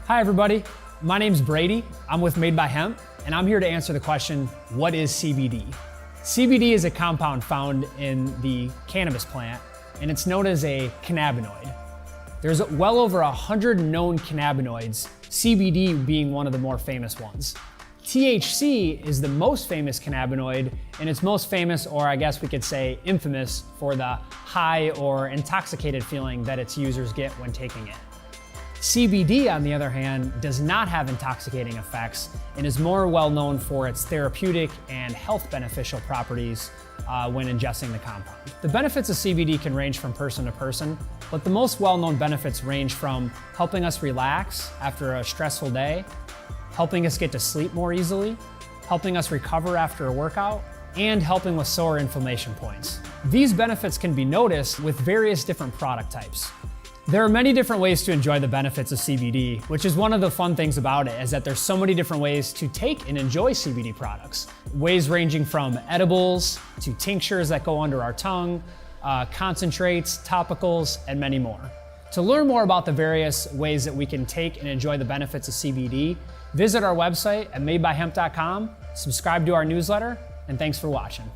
Hi everybody, my name's Brady. I'm with Made by Hemp, and I'm here to answer the question, what is CBD? CBD is a compound found in the cannabis plant, and it's known as a cannabinoid. There's well over 100 known cannabinoids, CBD being one of the more famous ones. THC is the most famous cannabinoid, and it's most famous, or I guess we could say infamous, for the high or intoxicated feeling that its users get when taking it. CBD, on the other hand, does not have intoxicating effects and is more well known for its therapeutic and health beneficial properties when ingesting the compound. The benefits of CBD can range from person to person, but the most well-known benefits range from helping us relax after a stressful day, helping us get to sleep more easily, helping us recover after a workout, and helping with sore inflammation points. These benefits can be noticed with various different product types. There are many different ways to enjoy the benefits of CBD, which is one of the fun things about it, is that there's so many different ways to take and enjoy CBD products. Ways ranging from edibles to tinctures that go under our tongue, concentrates, topicals, and many more. To learn more about the various ways that we can take and enjoy the benefits of CBD, visit our website at madebyhemp.com, subscribe to our newsletter, and thanks for watching.